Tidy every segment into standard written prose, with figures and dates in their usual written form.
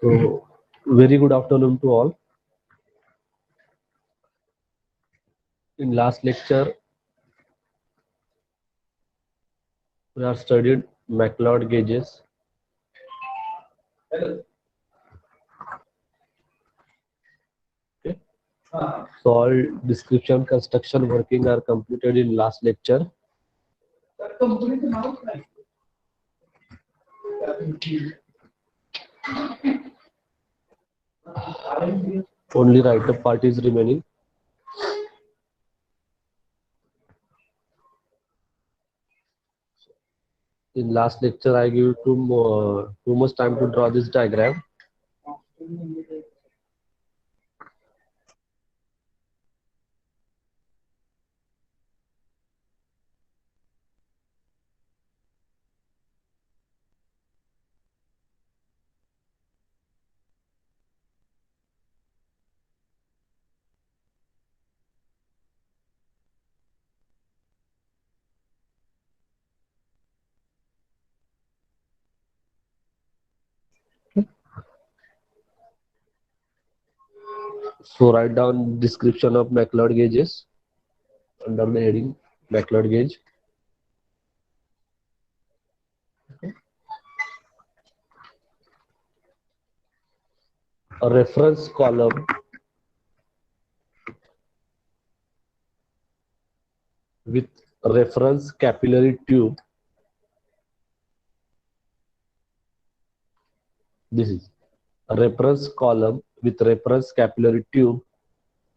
So, very good afternoon to all. In last lecture, we have studied McLeod gauges. Okay. So all description, construction, working are completed in last lecture. Only write-up part is remaining. In last lecture, I give too much time to draw this diagram. So write down description of McLeod gauges under the heading McLeod gauge. A reference column with reference capillary tube. This is a reference column with reference capillary tube.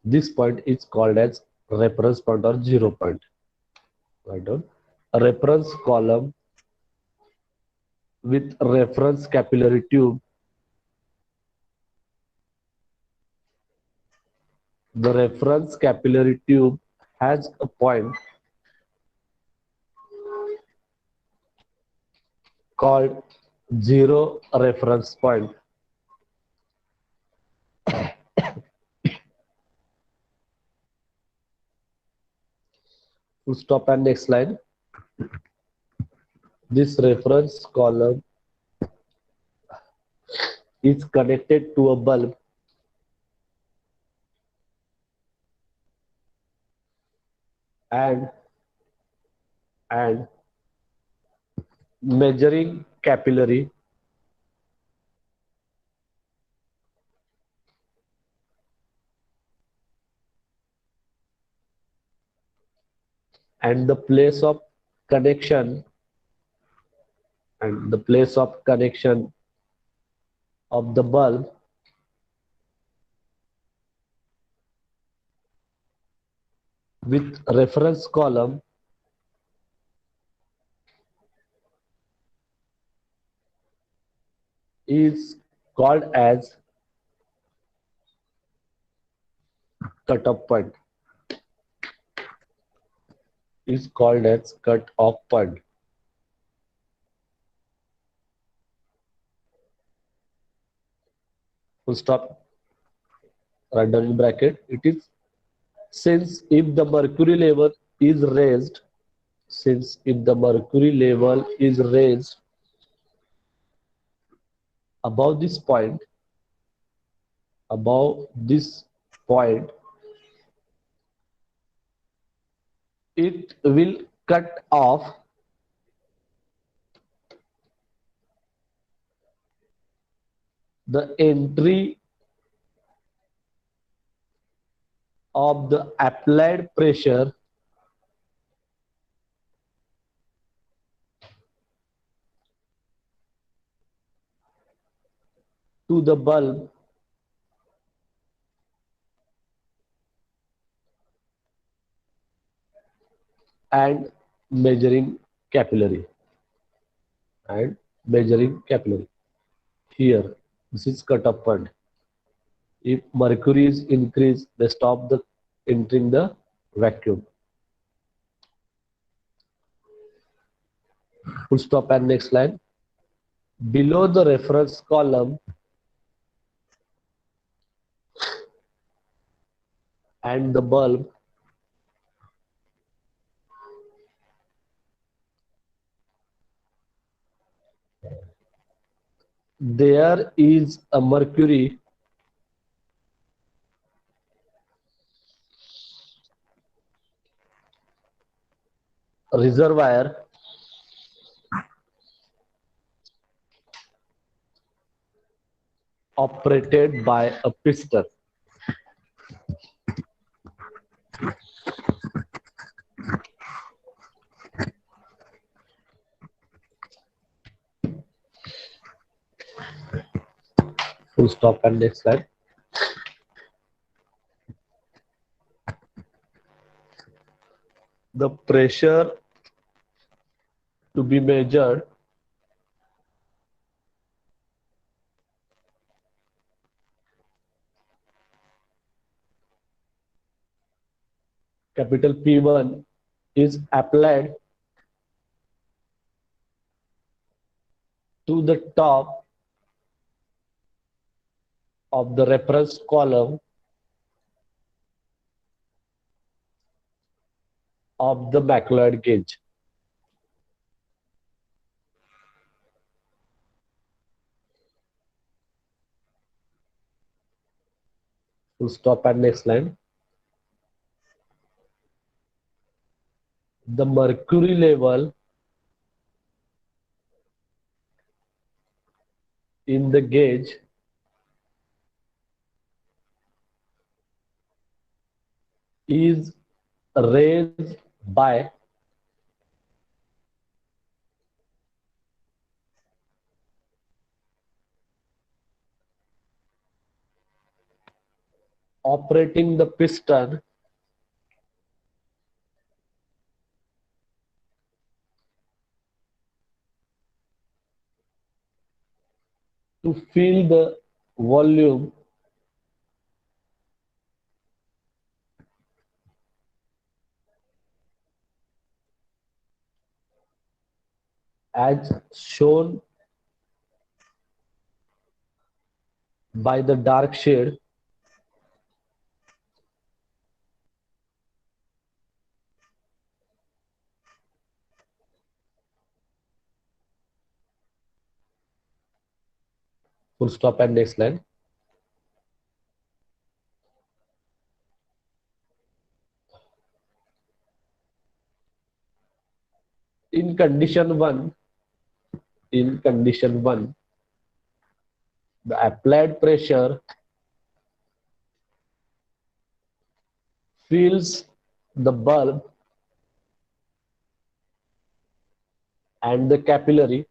This point is called as reference point or 0 point. Write down a reference column with reference capillary tube. The reference capillary tube has a point called 0 reference point. Full stop and next slide. This reference column is connected to a bulb and measuring capillary and the place of connection of the bulb with reference column is called as cutoff point. Is called as cutoff point. Full stop. Right down in bracket. It is since if the mercury level is raised, above this point, it will cut off the entry of the applied pressure to the bulb and measuring capillary here. This is cutoff point. If mercury is increased, they stop the entering the vacuum. Full stop and next line. Below the reference column and the bulb, there is a mercury reservoir operated by a piston. Full stop and next slide. The pressure to be measured capital P1 is applied to the top of the reference column of the macleod gauge. Full stop and next line. The mercury level in the gauge is raised by operating the piston to fill the volume as shown by the dark shade full stop and next line. In condition 1, the applied pressure fills the bulb and the capillary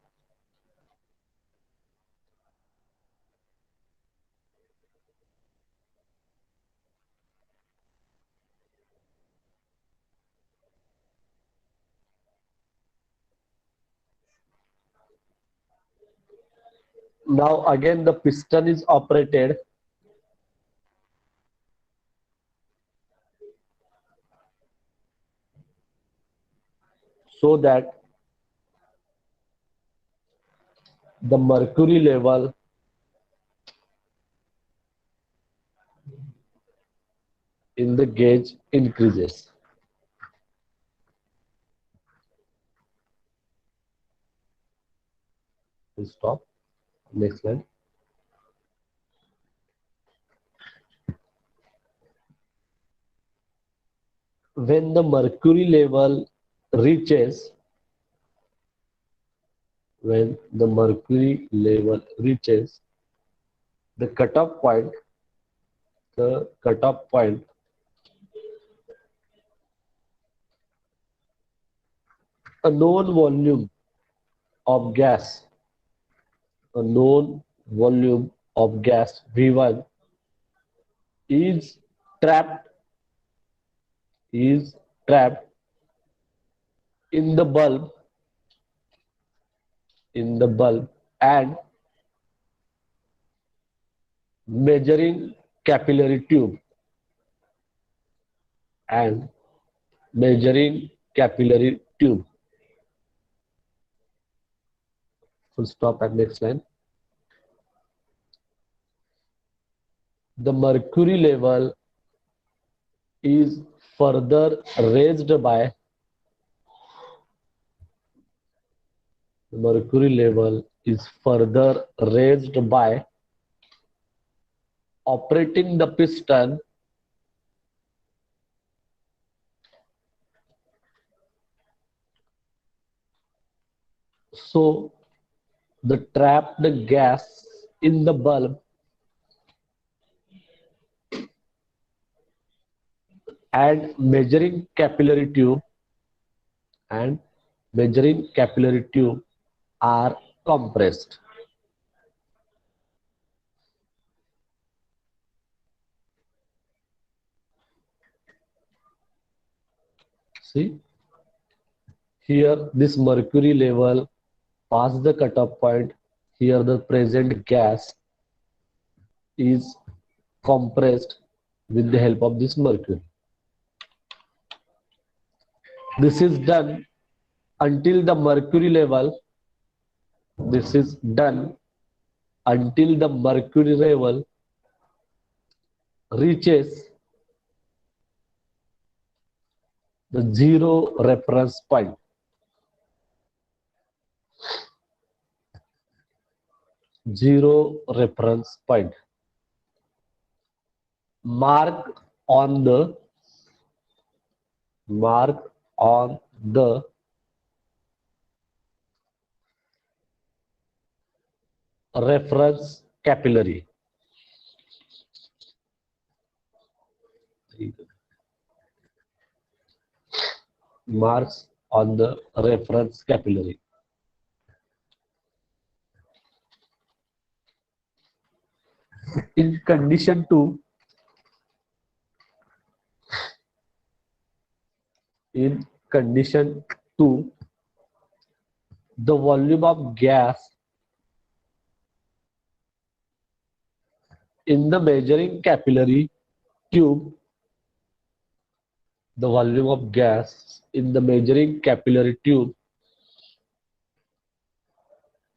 now again the piston is operated so that the mercury level in the gauge increases. Full stop. Next slide. When the mercury level reaches the cutoff point, a known volume of gas, V1 is trapped in the bulb and measuring capillary tube full stop and next line. The mercury level is further raised is further raised by operating the piston so the trapped gas in the bulb and measuring capillary tube are compressed. See, here this mercury level past the cutoff point. Here the present gas is compressed with the help of this mercury. This is done until the mercury level. This is done until the mercury level reaches the zero reference point. Zero reference point. Mark on the reference capillary. Marks on the reference capillary. In condition 2, the volume of gas in the measuring capillary tube, the volume of gas in the measuring capillary tube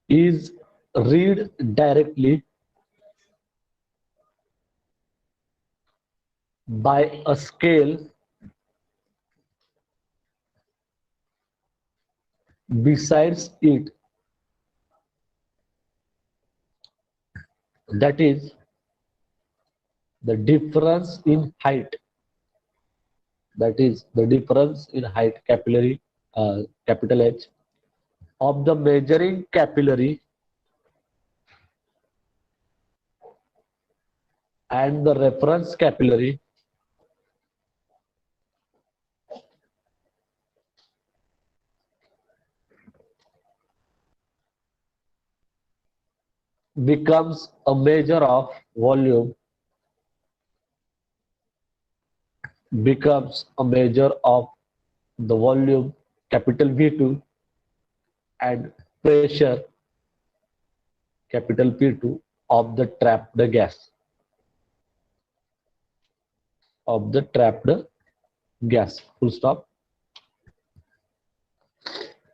is read directly by a scale besides it, that is the difference in height, capillary, capital H, of the measuring capillary and the reference capillary becomes a measure of volume, the volume, capital V2, and pressure, capital P2, of the trapped gas. Full stop.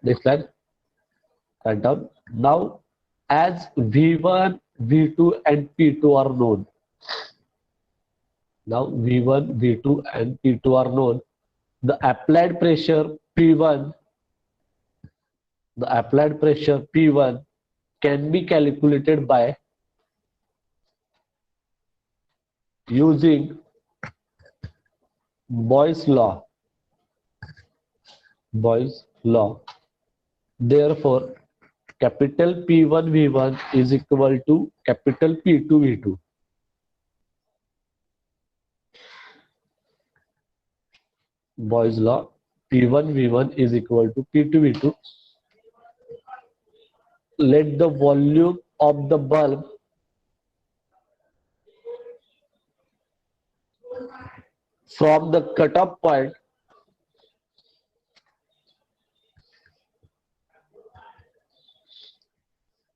Next slide. Write down. Now, as V1, V2, and P2 are known. Now, V1, V2, and P2 are known. The applied pressure P1 can be calculated by using Boyle's law. Therefore, capital P1 V1 is equal to capital P2 V2. Boyle's law, P1 V1 is equal to P2 V2. Let the volume of the bulb from the cutoff point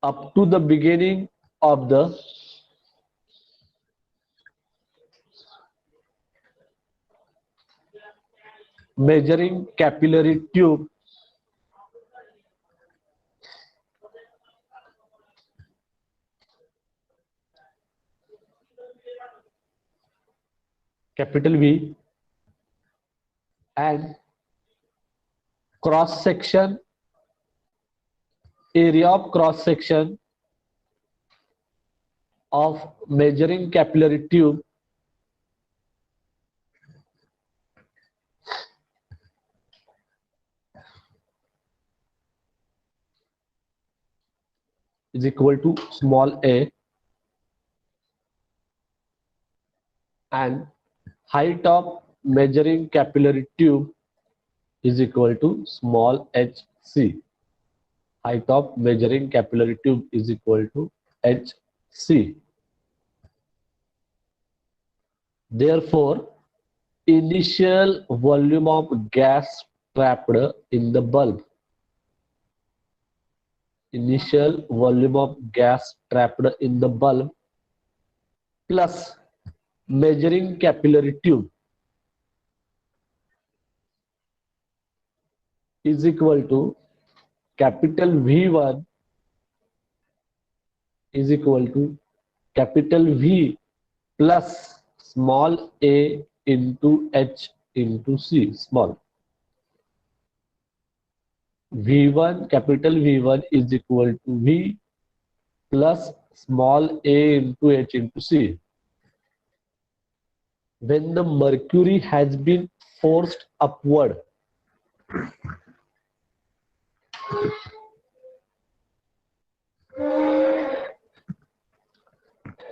up to the beginning of the measuring capillary tube capital V and cross section area of cross section of measuring capillary tube is equal to small a, and height of measuring capillary tube is equal to small hc. Height of measuring capillary tube is equal to hc. Therefore, initial volume of gas trapped in the bulb, initial volume of gas trapped in the bulb plus measuring capillary tube is equal to capital V1 is equal to capital V plus small a into h into c small. V1, capital V1 is equal to V plus small a into h into c. When the mercury has been forced upward,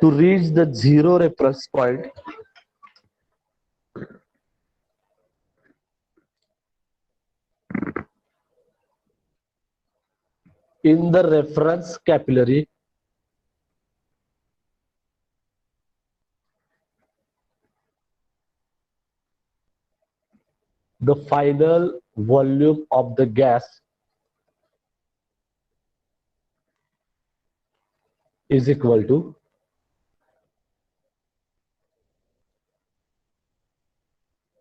to reach the zero reference point, in the reference capillary, the final volume of the gas is equal to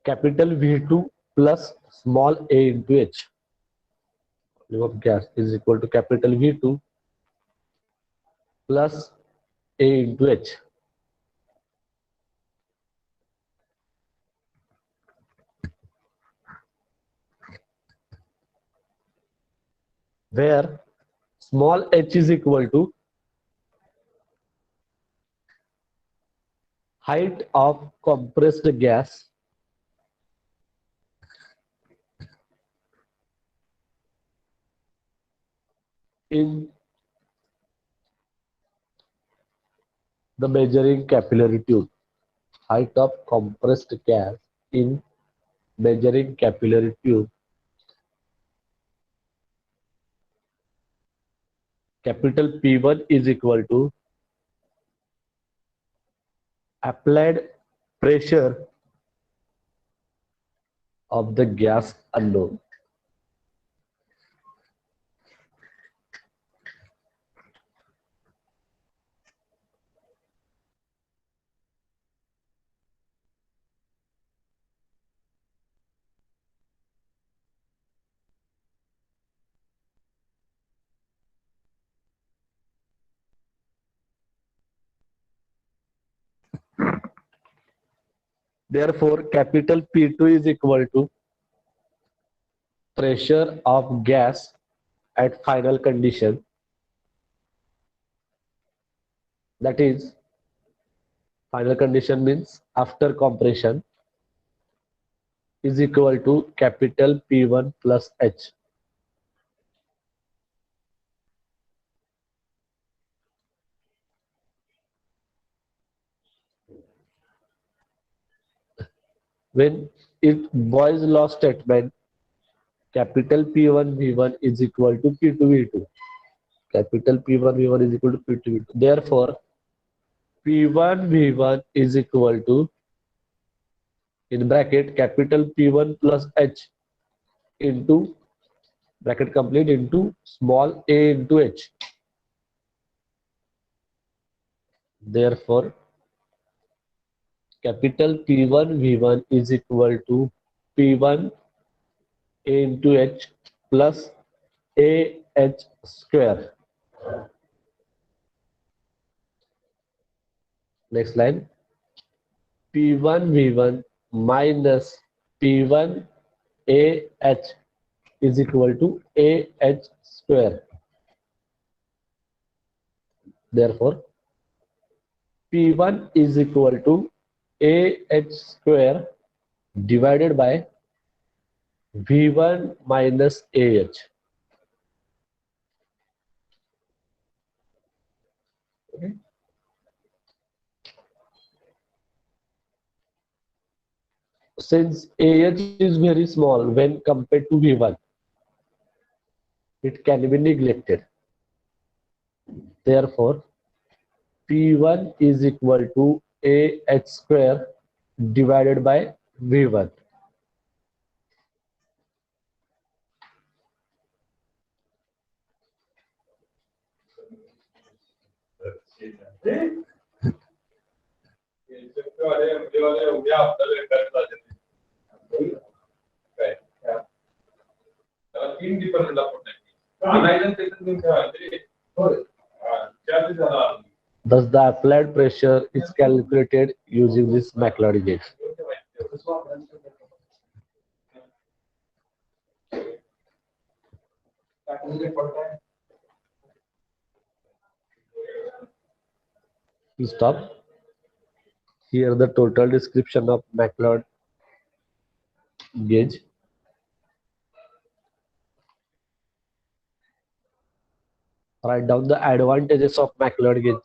capital V2 plus small a into h. Volume of gas is equal to capital V2 plus a into h. Where small h is equal to height of compressed gas in the measuring capillary tube. Height of compressed gas in measuring capillary tube. Capital P1 is equal to applied pressure of the gas unknown. Therefore, capital P2 is equal to pressure of gas at final condition, that is, final condition means after compression, is equal to capital P1 plus H. When it Boyle's law statement, capital P1 V1 is equal to P2 V2. Capital P1 V1 is equal to P2 V2. Therefore, P1 V1 is equal to, in bracket, capital P1 plus H into bracket complete into small a into h. Therefore, capital P1 V1 is equal to P1 a into h plus a h square. Next line, P1 V1 minus P1 a h is equal to a h square. Therefore, P1 is equal to AH square divided by V1 minus AH. Okay. Since AH is very small when compared to V1, it can be neglected. Therefore, P1 is equal to AH square divided by V1. Thus, the applied pressure is calculated using this McLeod gauge. Stop. Here the total description of McLeod gauge. Write down the advantages of McLeod gauge.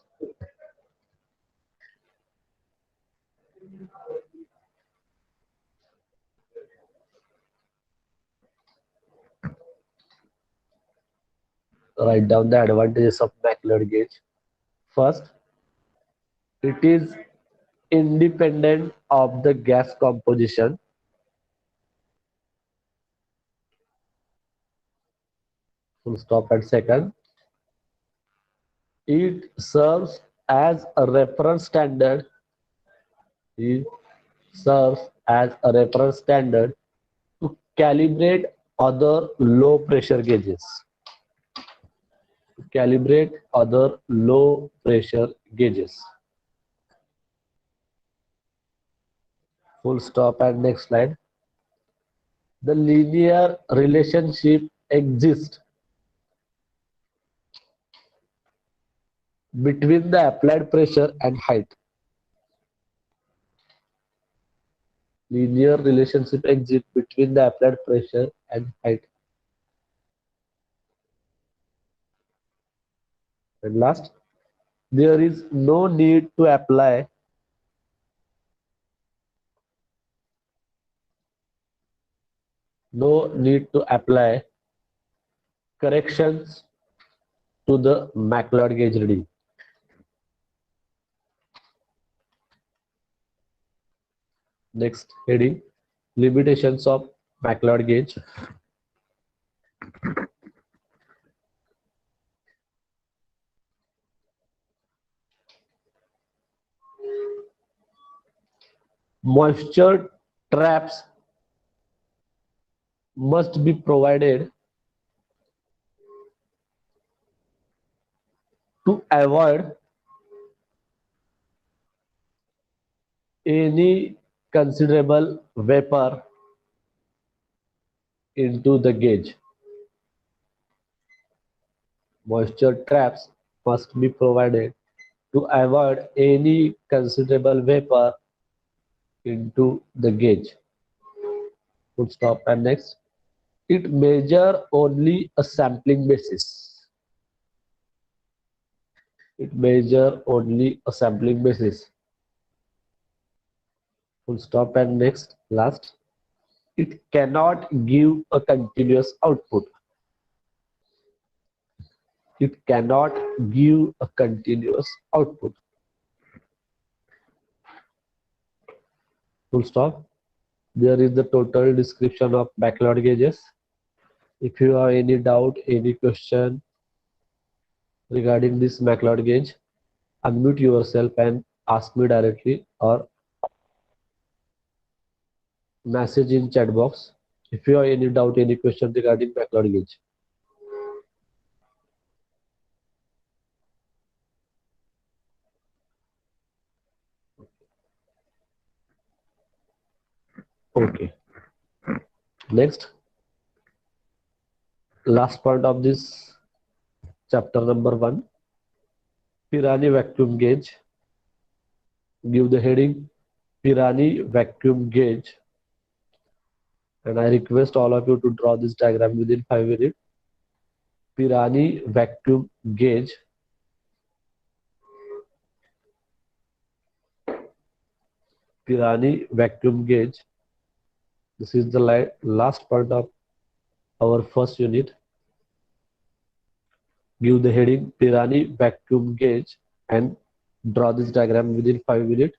Write down the advantages of McLeod gauge. First, it is independent of the gas composition. Full stop. And second, it serves as a reference standard. It serves as a reference standard to calibrate other low pressure gauges. Calibrate other low pressure gauges. Full stop. And next slide. The linear relationship exists between the applied pressure and height. Linear relationship exists between the applied pressure and height. And last, there is no need to apply corrections to the McLeod gauge reading. Next heading, limitations of McLeod gauge. Moisture traps must be provided to avoid any considerable vapor into the gauge. Moisture traps must be provided to avoid any considerable vapor into the gauge. Full stop. And next, it measure only a sampling basis. It measure only a sampling basis. Full stop. And next, last, it cannot give a continuous output. It cannot give a continuous output. Full stop. There is the total description of McLeod gauges. If you have any doubt, any question regarding this McLeod gauge, unmute yourself and ask me directly or message in chat box if you have any doubt, any question regarding McLeod gauge. Okay. Next, last part of this chapter number 1. Pirani vacuum gauge. Give the heading Pirani vacuum gauge. And I request all of you to draw this diagram within 5 minutes. Pirani vacuum gauge. Pirani vacuum gauge. This is the last part of our first unit. Give the heading Pirani vacuum gauge and draw this diagram within 5 minutes.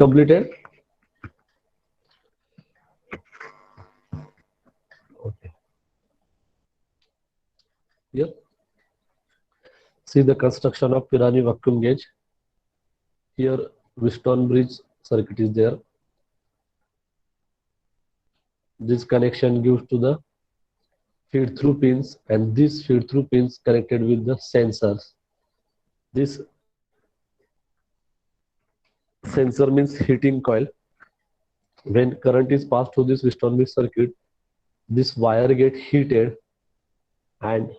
Completed? Okay. Here, see the construction of Pirani vacuum gauge. Here, Wheatstone bridge circuit is there. This connection gives to the feed through pins, and this feed through pins connected with the sensors. This sensor means heating coil. When current is passed through this Wheatstone bridge circuit, this wire get heated, and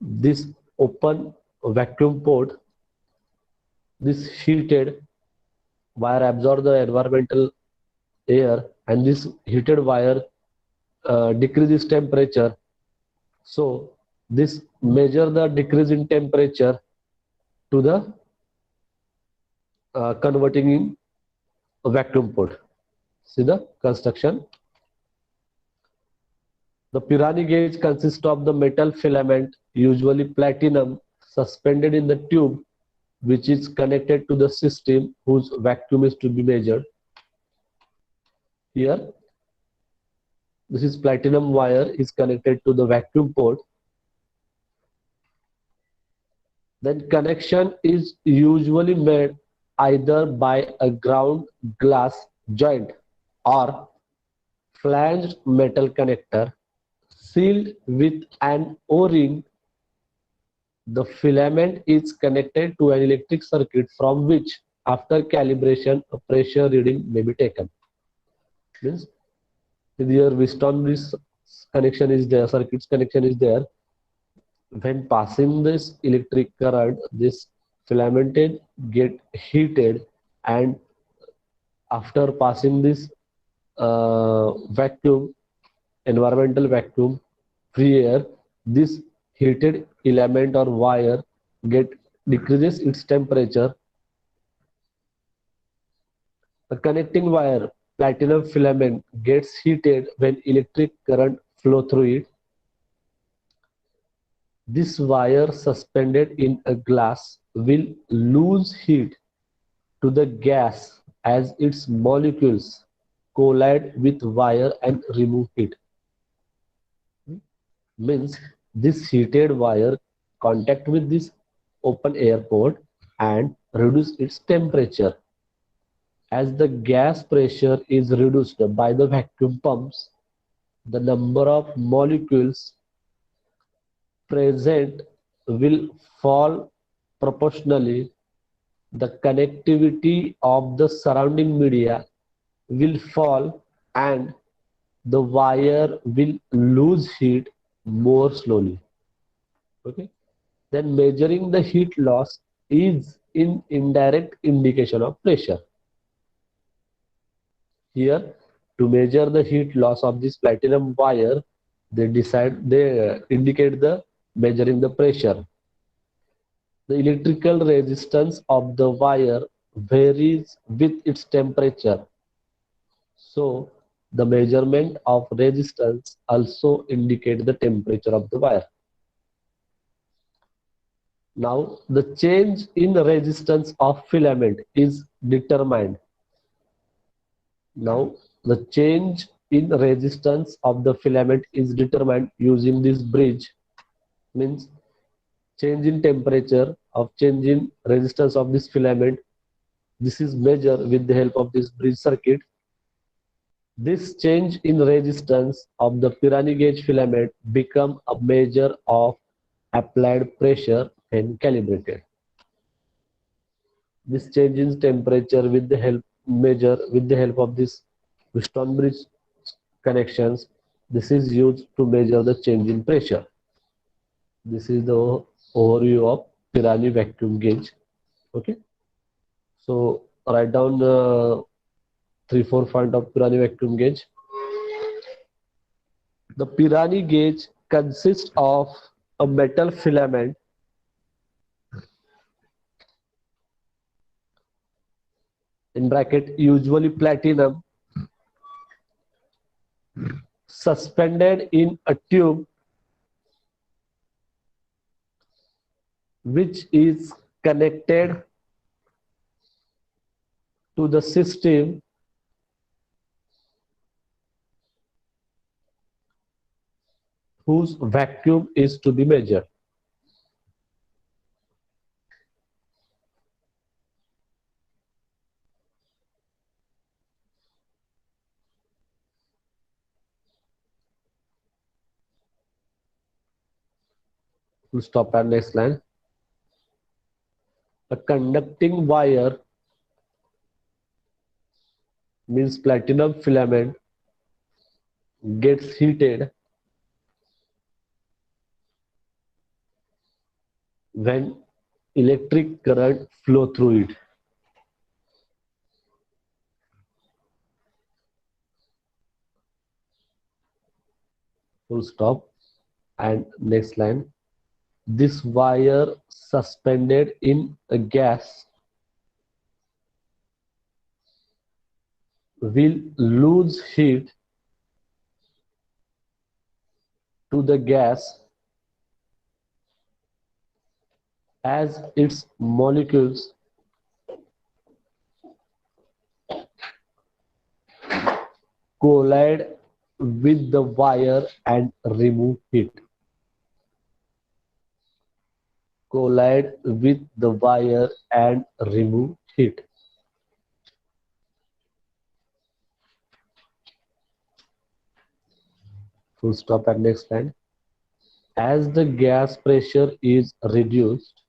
this open vacuum port, this heated wire absorb the environmental air, and this heated wire decreases temperature. So this measure the decrease in temperature to the converting in a vacuum port. See the construction. The Pirani gauge consists of the metal filament, usually platinum, suspended in the tube, which is connected to the system whose vacuum is to be measured. Here, this is platinum wire is connected to the vacuum port. Then connection is usually made either by a ground glass joint or flanged metal connector sealed with an O-ring. The filament is connected to an electric circuit from which, after calibration, a pressure reading may be taken. Means here Wheatstone bridge connection is there, circuits connection is there. When passing this electric current, this filament get heated, and after passing this vacuum, environmental vacuum, free air, this heated element or wire get decreases its temperature. The connecting wire, platinum filament, gets heated when electric current flow through it. This wire suspended in a glass will lose heat to the gas as its molecules collide with wire and remove heat. Means this heated wire contact with this open air port and reduce its temperature. As the gas pressure is reduced by the vacuum pumps, the number of molecules present will fall proportionally. The connectivity of the surrounding media will fall, and the wire will lose heat more slowly. Okay. Then measuring the heat loss is an indirect indication of pressure. Here, to measure the heat loss of this platinum wire, they indicate the measuring the pressure. The electrical resistance of the wire varies with its temperature. So the measurement of resistance also indicate the temperature of the wire. Now the change in resistance of filament is determined. Now the change in resistance of the filament is determined using this bridge. Means change in temperature of change in resistance of this filament. This is measured with the help of this bridge circuit. This change in resistance of the Pirani gauge filament become a measure of applied pressure when calibrated. This change in temperature with the help measure with the help of this Wheatstone bridge connections. This is used to measure the change in pressure. This is the overview of Pirani vacuum gauge. Okay. So write down 3-4 point of Pirani vacuum gauge. The Pirani gauge consists of a metal filament in bracket usually platinum suspended in a tube which is connected to the system whose vacuum is to be measured. We'll stop at next line. A conducting wire means platinum filament gets heated when electric current flow through it. Full stop. And next line. This wire suspended in a gas will lose heat to the gas as its molecules collide with the wire and remove heat. Collide with the wire and remove heat. Full stop at next line. As the gas pressure is reduced,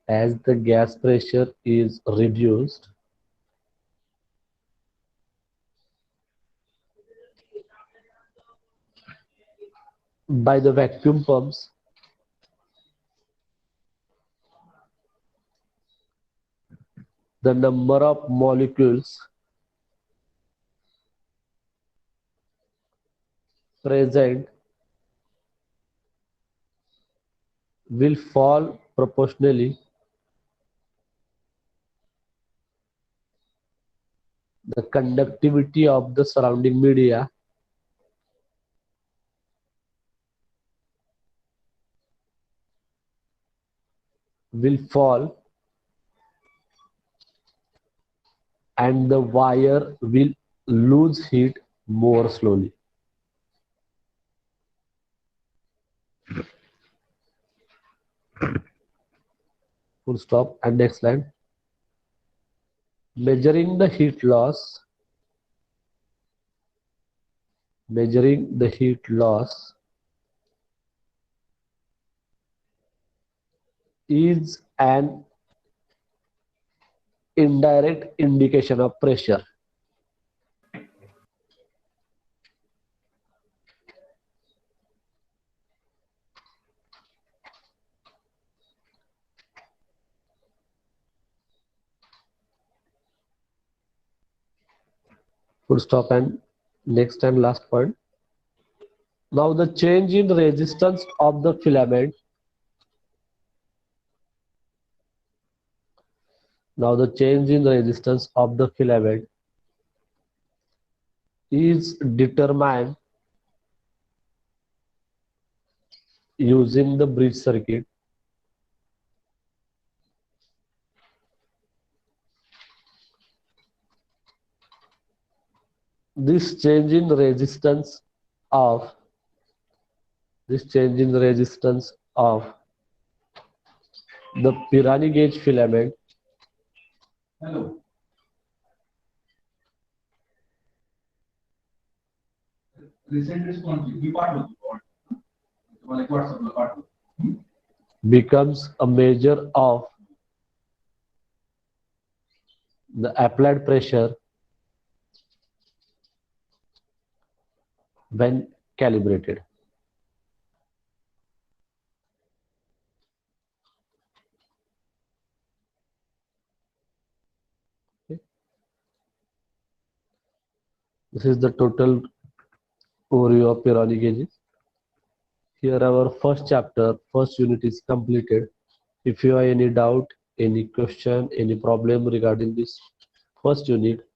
as the gas pressure is reduced, by the vacuum pumps, the number of molecules present will fall proportionally. The conductivity of the surrounding media will fall and the wire will lose heat more slowly. Full stop and next line. Measuring the heat loss, measuring the heat loss is an indirect indication of pressure. Full stop and next and last point. Now the change in resistance of the filament. Now the change in resistance of the filament is determined using the bridge circuit. This change in resistance of the Pirani gauge filament Hello. Recent response मी पाठवतो तुम्हाला एक व्हॉट्सअपला पाठवतो becomes a measure of the applied pressure when calibrated. Okay. This is the total overview of Pirani gauges. Here our first chapter, first unit is completed. If you have any doubt, any question, any problem regarding this first unit,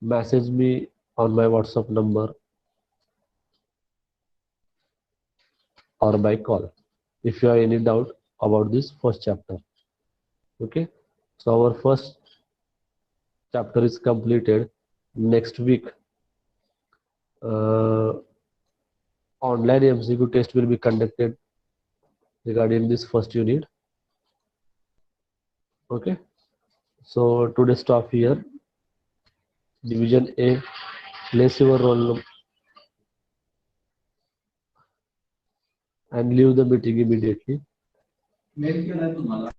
message me on my WhatsApp number or by call. If you have any doubt, about this first chapter. Okay, so our first chapter is completed. Next week, online MCQ test will be conducted regarding this first unit. Okay, so today stop here. Division A, place your roll number and leave the meeting immediately. Mail केलाय तुम्हाला